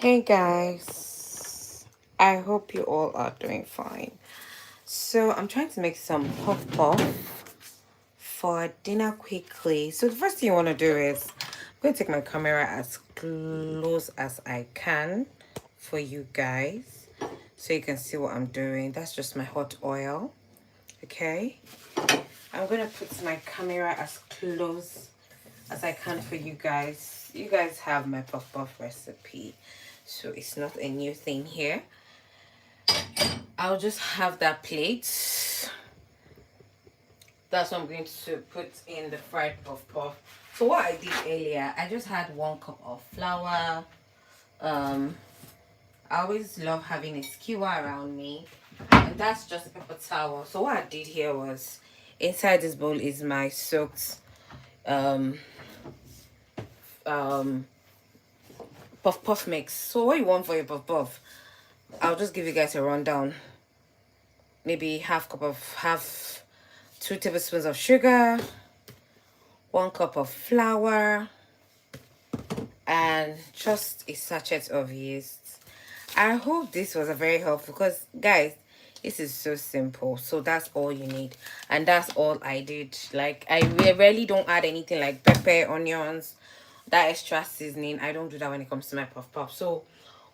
Hey guys, I hope you all are doing fine. So, I'm trying to make some puff puff for dinner quickly. So, the first thing you want to do is I'm going to take my camera as close as I can for you guys so you can see what I'm doing. That's just my hot oil. Okay, I'm going to put my camera as close as I can for you guys. You guys have my puff puff recipe, so it's not a new thing here. I'll just have that plate. That's what I'm going to put in the fried puff puff. So what I did earlier, I just had 1 cup of flour. Um, I always love having a skewer around me, and that's just a paper towel. So what I did here was, inside this bowl is my soaked um um puff puff mix. So what you want for your puff puff, I'll just give you guys a rundown. Maybe half 2 tablespoons of sugar, 1 cup of flour, and just a sachet of yeast. I hope this was a very helpful, because guys, this is so simple. So that's all you need, and that's all I did. Like, I rarely don't add anything like pepper, onions, that extra seasoning. I don't do that when it comes to my puff puff. So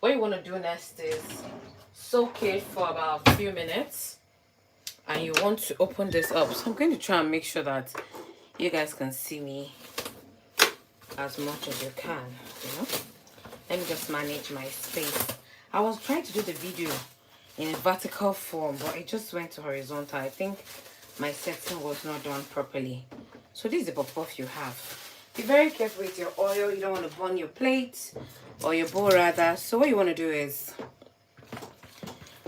what you want to do next is soak it for about a few minutes, and you want to open this up. So I'm going to try and make sure that you guys can see me as much as you can, you know. Let me just manage my space. I was trying to do the video in a vertical form, but it just went to horizontal. I think my setting was not done properly. So this is the puff puff you have. Be very careful with your oil. You don't want to burn your plate, or your bowl rather. So what you want to do is,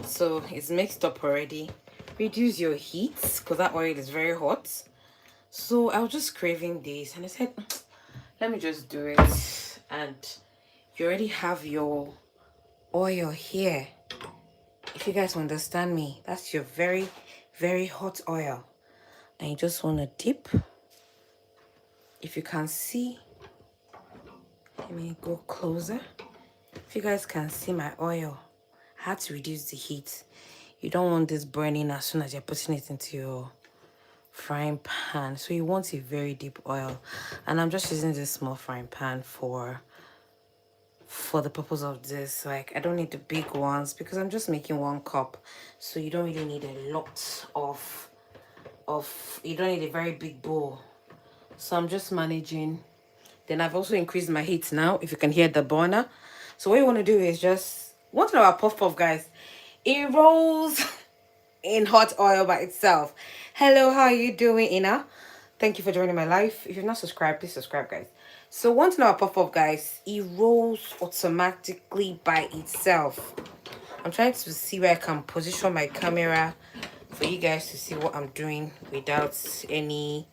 so it's mixed up already, reduce your heat, because that oil is very hot. So I was just craving this, and I said, let me just do it. And you already have your oil here. If you guys understand me, that's your very, very hot oil. And you just want to dip. If you can see, let me go closer. If you guys can see my oil, I had to reduce the heat. You don't want this burning as soon as you're putting it into your frying pan. So you want a very deep oil. And I'm just using this small frying pan for the purpose of this. Like, I don't need the big ones because I'm just making 1 cup. So you don't really need a lot of you don't need a very big bowl. So I'm just managing. Then I've also increased my heat now, if you can hear the burner. So what you want to do is just, one thing about puff puff, guys, it rolls in hot oil by itself. Hello, how are you doing, Ina? Thank you for joining my live. If you've not subscribed, please subscribe, guys. So one thing about puff puff, guys, it rolls automatically by itself. I'm trying to see where I can position my camera for you guys to see what I'm doing without any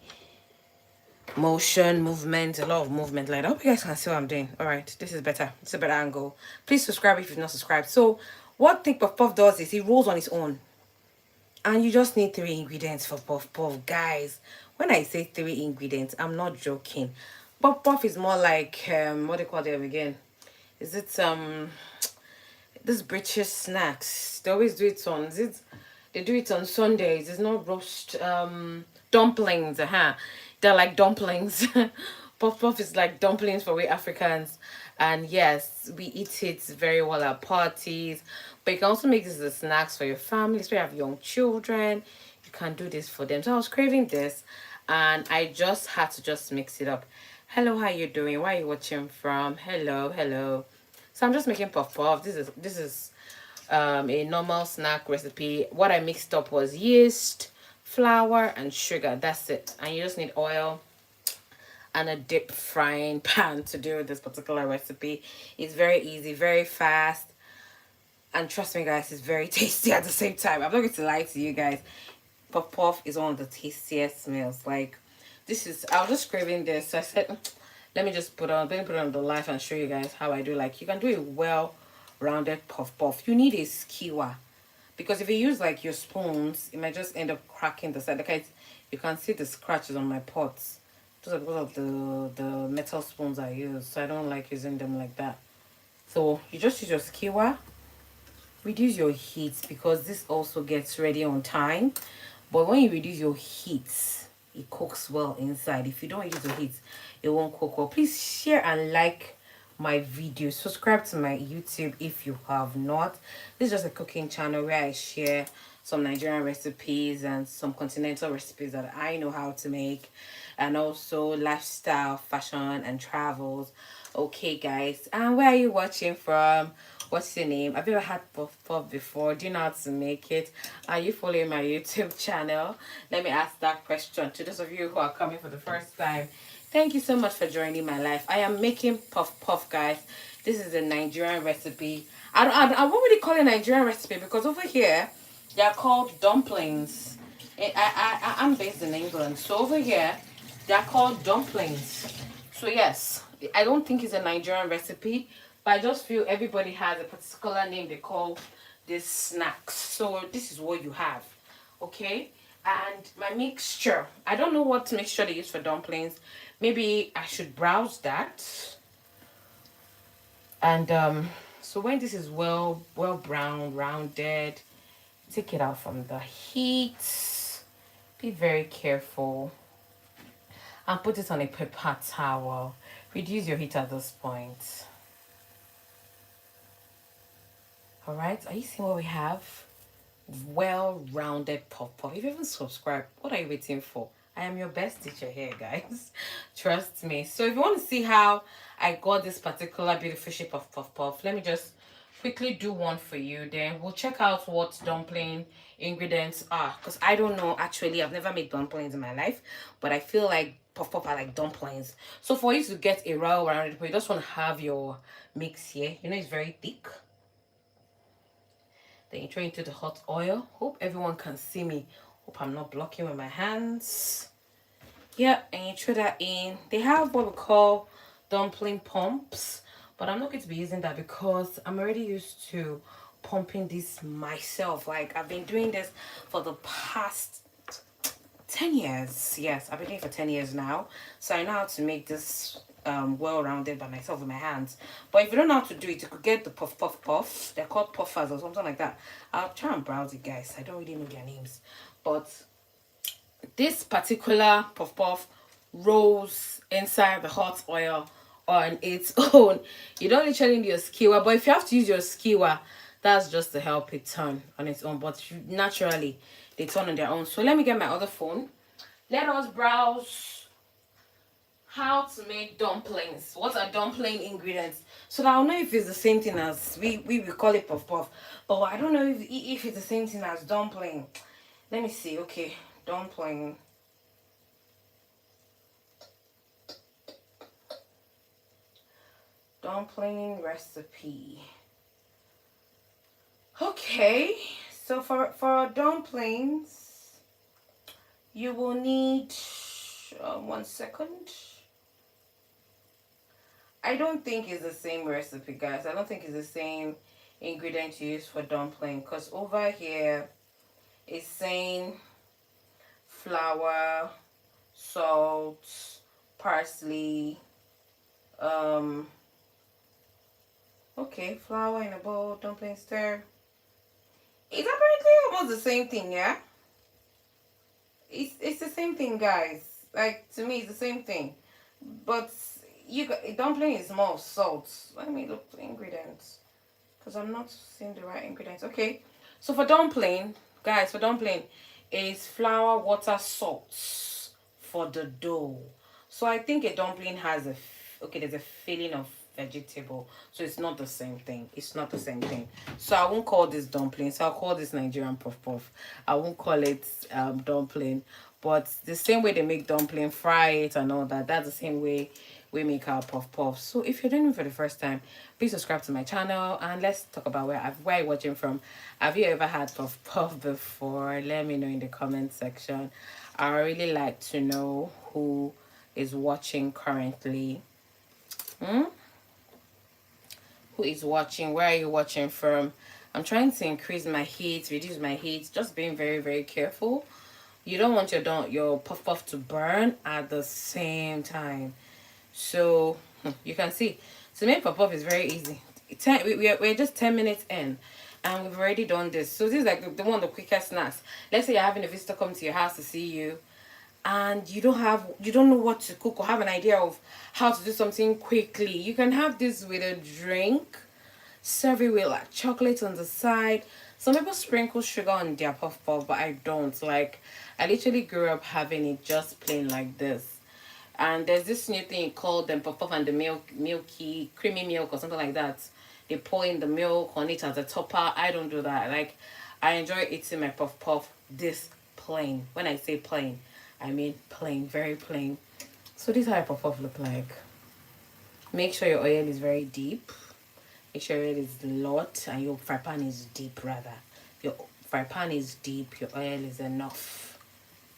movement, a lot of movement. Like, I hope you guys can see what I'm doing. All right, this is better. It's a better angle. Please subscribe if you've not subscribed. So what Think Puff Puff does is it rolls on its own, and you just need 3 ingredients for puff puff, guys. When I say 3 ingredients, I'm not joking. Puff puff is more like what do you call them again? Is it this British snacks? They always do it on, is it, they do it on Sundays. It's not roast dumplings, they're like dumplings. Puff puff is like dumplings for we Africans. And yes, we eat it very well at parties, but you can also make this as snacks for your family, especially if you have young children. You can do this for them. So I was craving this, and I just had to just mix it up. Hello, how you doing? Where are you watching from? Hello, hello. So I'm just making puff puff. This is a normal snack recipe. What I mixed up was yeast, flour, and sugar. That's it. And you just need oil and a deep frying pan to do this particular recipe. It's very easy, very fast, and trust me, guys, it's very tasty at the same time. I'm not going to lie to you guys. Puff puff is one of the tastiest meals. Like, this is, I was just craving this, so I said, let me just let me put it on the live and show you guys how I do. Like, you can do a well rounded puff puff. You need a skewer, because if you use like your spoons, it might just end up cracking the side. Like, you can see the scratches on my pots. Those are because of the metal spoons I use, so I don't like using them like that. So you just use your skewer, reduce your heat because this also gets ready on time. But when you reduce your heat, it cooks well inside. If you don't reduce the heat, it won't cook well. Please share and like my video. Subscribe to my YouTube if you have not. This is just a cooking channel where I share some Nigerian recipes and some continental recipes that I know how to make, and also lifestyle, fashion, and travels. Okay, guys, and where are you watching from? What's your name? Have you ever had puff puff before? Do you know how to make it? Are you following my YouTube channel? Let me ask that question to those of you who are coming for the first time. Thank you so much for joining my life. I am making puff puff, guys. This is a Nigerian recipe. I won't really call it a Nigerian recipe because over here they are called dumplings. I'm based in England, so over here they are called dumplings. So yes, I don't think it's a Nigerian recipe, but I just feel everybody has a particular name they call this snacks. So this is what you have, okay? And my mixture, I don't know what mixture they use for dumplings. Maybe I should browse that. And so when this is well brown, rounded, take it out from the heat. Be very careful. And put it on a paper towel. Reduce your heat at this point. Alright, are you seeing what we have? Well-rounded puff-puff. If you haven't subscribed, what are you waiting for? I am your best teacher here, guys. Trust me. So if you want to see how I got this particular beautiful shape of puff-puff, let me just quickly do one for you. Then we'll check out what dumpling ingredients are. Because I don't know, actually. I've never made dumplings in my life. But I feel like puff-puff are like dumplings. So for you to get a well-rounded, you just want to have your mix here. You know, it's very thick. Then you throw into the hot oil. Hope everyone can see me. Hope I'm not blocking with my hands. Yeah, and you throw that in. They have what we call dumpling pumps, but I'm not going to be using that because I'm already used to pumping this myself. Like, I've been doing this for the past 10 years. Yes, I've been doing it for 10 years now. So I know how to make this well-rounded by myself with my hands. But if you don't know how to do it, you could get the puff puff puff. They're called puffers or something like that. I'll try and browse it, guys. I don't really know their names. But this particular puff puff rolls inside the hot oil on its own. You don't literally need your skewer, but if you have to use your skewer, that's just to help it turn on its own. But naturally, they turn on their own. So let me get my other phone. Let us browse how to make dumplings. What are dumpling ingredients? So that I'll know if it's the same thing as we call it puff puff. But I don't know if it's the same thing as dumpling. Let me see. Okay, dumpling. Dumpling recipe. Okay, so for dumplings, you will need 1 second. I don't think it's the same recipe, guys. I don't think it's the same ingredient you use for dumpling, because over here it's saying flour, salt, parsley, okay, flour in a bowl, dumpling stir. It's apparently almost the same thing, yeah? It's the same thing, guys. Like, to me, it's the same thing. But dumpling is more of salt. Let me look the ingredients, because I'm not seeing the right ingredients. Okay, so for dumpling, guys, is flour, water, salt for the dough. So I think a dumpling has there's a filling of vegetable, so it's not the same thing. It's not the same thing. So I won't call this dumpling. So I'll call this Nigerian puff puff. I won't call it dumpling. But the same way they make dumpling, fry it and all that, that's the same way we make our puff puff. So if you're doing it for the first time, please subscribe to my channel and let's talk about where you're watching from. Have you ever had puff puff before? Let me know in the comment section. I really like to know who is watching currently. Who is watching? Where are you watching from? I'm trying to increase my heat, reduce my heat, just being very, very careful. You don't want your puff puff to burn at the same time. So you can see, to make puff puff is very easy. we're just 10 minutes in, and we've already done this. So this is like the one of the quickest snacks. Let's say you're having a visitor come to your house to see you, and you don't know what to cook or have an idea of how to do something quickly. You can have this with a drink, serve it with like chocolate on the side. Some people sprinkle sugar on their puff puff, but I don't. Like, I literally grew up having it just plain like this. And there's this new thing called puff puff and the milky creamy milk or something like that. They pour in the milk on it as a topper. I don't do that. Like, I enjoy eating my puff puff this plain. When I say plain, I mean plain, very plain. So this is how a puff puff look like. Make sure your oil is very deep. Make sure it is lot and your fry pan is deep rather. Your fry pan is deep, your oil is enough.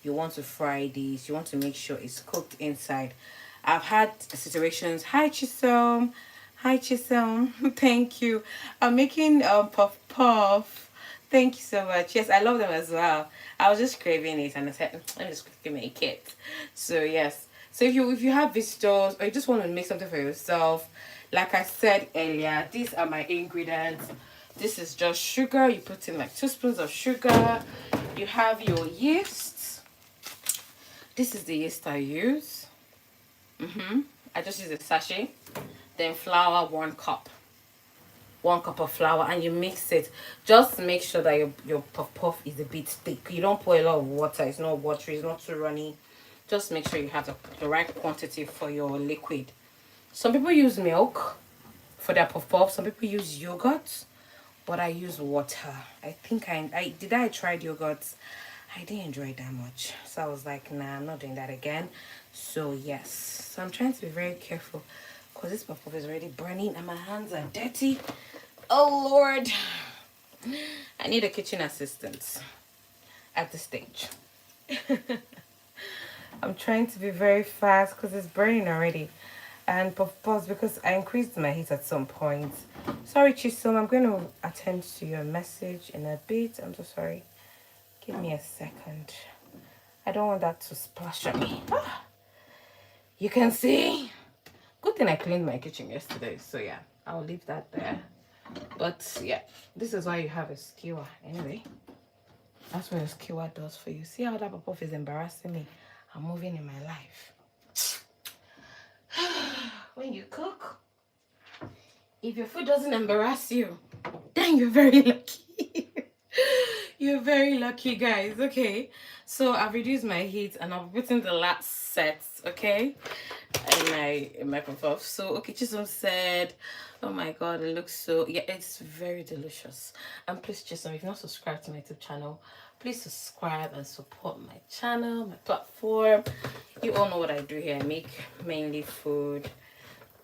You want to fry this, you want to make sure it's cooked inside. I've had situations. Hi Chisom. Hi Chisom. Thank you. I'm making puff puff. Thank you so much. Yes, I love them as well. I was just craving it and I said, let me just quickly make it. So yes. So if you have visitors or you just want to make something for yourself, like I said earlier, these are my ingredients. This is just sugar. You put in like 2 spoons of sugar. You have your yeast. This is the yeast I use. I just use a sachet. Then flour, 1 cup. 1 cup of flour, and you mix it. Just make sure that your puff puff is a bit thick. You don't pour a lot of water. It's not watery. It's not too runny. Just make sure you have the right quantity for your liquid. Some people use milk for their puff puff. Some people use yogurt, but I use water. I think I tried yogurt. I didn't enjoy it that much, so I was like, nah, I'm not doing that again. So yes, so I'm trying to be very careful because this puff puff is already burning and my hands are dirty. Oh Lord, I need a kitchen assistant at this stage. I'm trying to be very fast because it's burning already. And puff puffs, because I increased my heat at some point. Sorry Chisom, I'm going to attend to your message in a bit. I'm so sorry. Give me a second. I don't want that to splash on me. You can see. Good thing I cleaned my kitchen yesterday. So yeah, I'll leave that there. But yeah, this is why you have a skewer. Anyway, that's what a skewer does for you. See how that puff is embarrassing me? I'm moving in my life. When you cook, if your food doesn't embarrass you, then you're very lucky. You're very lucky, guys. Okay, so I've reduced my heat and I've put in the last set, okay, in my puff. So okay, Chisom said, oh my god, it looks so, yeah, it's very delicious. And please, Chisom, if you're not subscribed to my YouTube channel, please subscribe and support my channel, my platform. You all know what I do here. I make mainly food,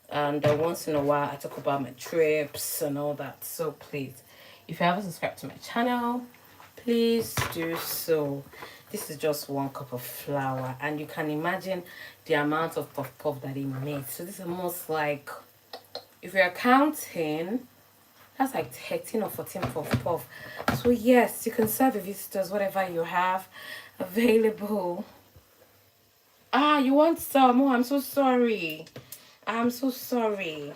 and once in a while I talk about my trips and all that. So please, if you haven't subscribed to my channel, please do so. This is just 1 cup of flour, and you can imagine the amount of puff puff that it makes. So this is almost like, if you're counting, that's like 13 or 14 puff puff. So yes, you can serve your visitors whatever you have available. You want some? Oh, I'm so sorry. I'm so sorry.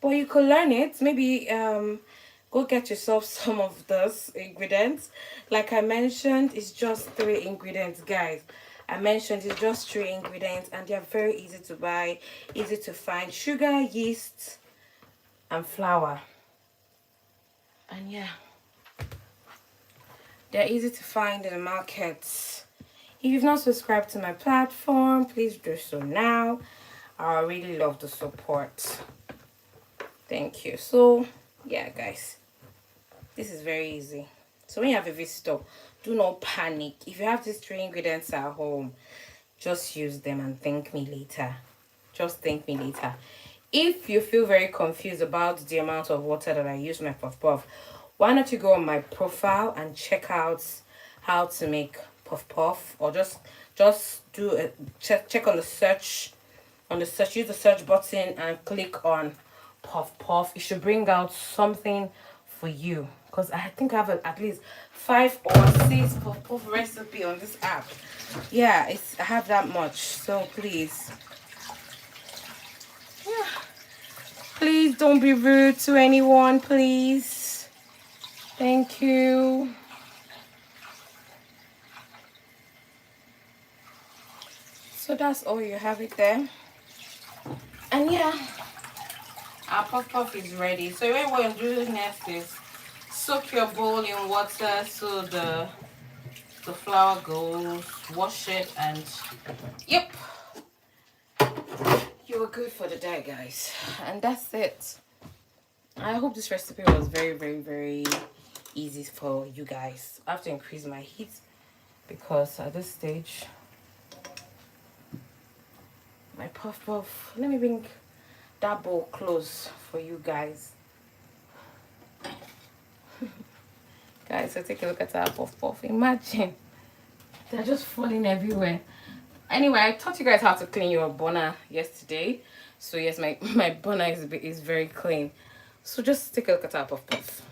But you could learn it. Maybe go get yourself some of those ingredients. Like I mentioned, it's just 3 ingredients, guys. I mentioned it's just 3 ingredients, and they're very easy to buy, easy to find. Sugar, yeast, and flour. And yeah, they're easy to find in the market. If you've not subscribed to my platform, please do so now. I really love the support. Thank you. So yeah, guys, this is very easy. So when you have a visitor, do not panic. If you have these 3 ingredients at home, just use them and thank me later. Just thank me later. If you feel very confused about the amount of water that I use my puff puff, why not you go on my profile and check out how to make puff puff, or just do a check on the search, use the search button and click on puff puff. It should bring out something for you, because I think I have at least 5 or 6 puff puff recipe on this app. Yeah, I have that much. So please, yeah, Please don't be rude to anyone, please. Thank you. So that's all, you have it there. And yeah, our puff puff is ready. So what we're going to do next is soak your bowl in water so the flour goes, wash it, and yep, you are good for the day, guys. And that's it. I hope this recipe was very, very, very easy for you guys. I have to increase my heat because at this stage my puff puff, let me bring that bowl close for you guys. Guys, so take a look at our puff puff. Imagine, they're just falling everywhere. Anyway, I taught you guys how to clean your burner yesterday. So yes, my burner is very clean. So just take a look at our puff puff.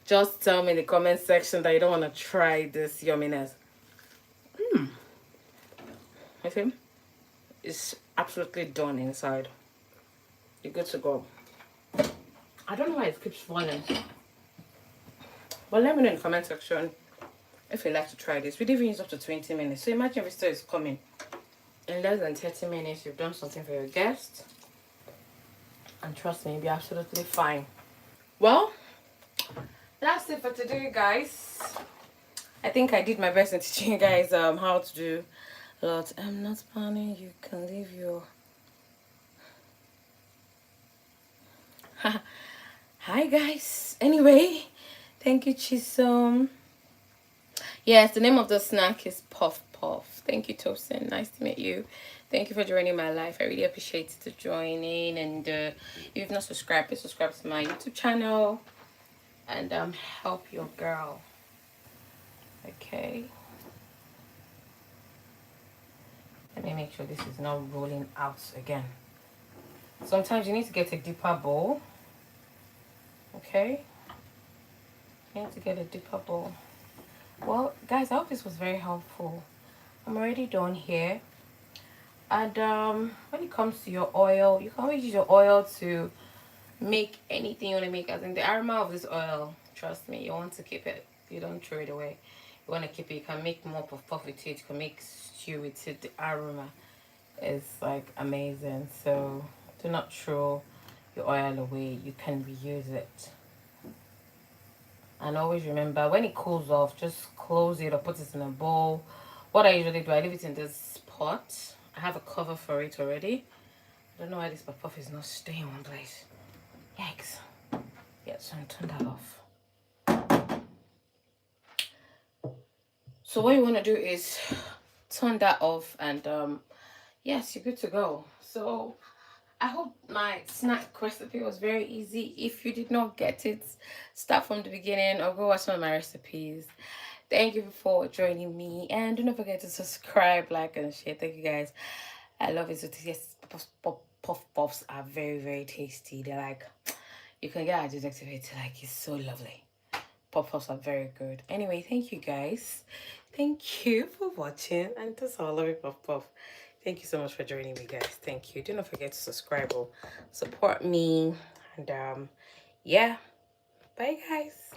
Just tell me in the comment section that you don't want to try this yumminess. You see? It's absolutely done inside. You're good to go. I don't know why it keeps falling. But let me know in the comment section if you'd like to try this. We'd even use up to 20 minutes. So imagine if is coming. In less than 30 minutes, you've done something for your guests. And trust me, you'll be absolutely fine. Well, that's it for today, guys. I think I did my best in teaching you guys how to do a lot. I'm not planning. You can leave your... Hi, guys. Anyway, thank you, Chisom. Yes, the name of the snack is Puff Puff. Thank you, Tosin. Nice to meet you. Thank you for joining my life. I really appreciate you joining. And if you've not subscribed, please subscribe to my YouTube channel and help your girl. Okay. Let me make sure this is not rolling out again. Sometimes you need to get a deeper bowl. Okay. You need to get a deeper bowl. Well, guys, I hope this was very helpful. I'm already done here. And when it comes to your oil, you can always use your oil to make anything you want to make. As in the aroma of this oil, trust me, you want to keep it. You don't throw it away. You want to keep it. You can make more puff puff with it. You can make stew with it. The aroma is like amazing. So do not throw your oil away. You can reuse it. And always remember, when it cools off, just close it or put it in a bowl. What I usually do, I leave it in this pot. I have a cover for it already. I don't know why this puff puff is not staying in one place. Yikes. Yeah, so I'm turn that off. So what you want to do is turn that off and yes, you're good to go. So I hope my snack recipe was very easy. If you did not get it, start from the beginning or go watch some of my recipes. Thank you for joining me, and do not forget to subscribe, like, and share. Thank you, guys. I love it. So yes, puff puffs are very, very tasty. They're like, you can get addicted to it. Like, it's so lovely. Puff puffs are very good. Anyway, thank you, guys. Thank you for watching, and that's all. I love you, puff puff. Thank you so much for joining me, guys. Thank you. Do not forget to subscribe or support me. And yeah, bye, guys.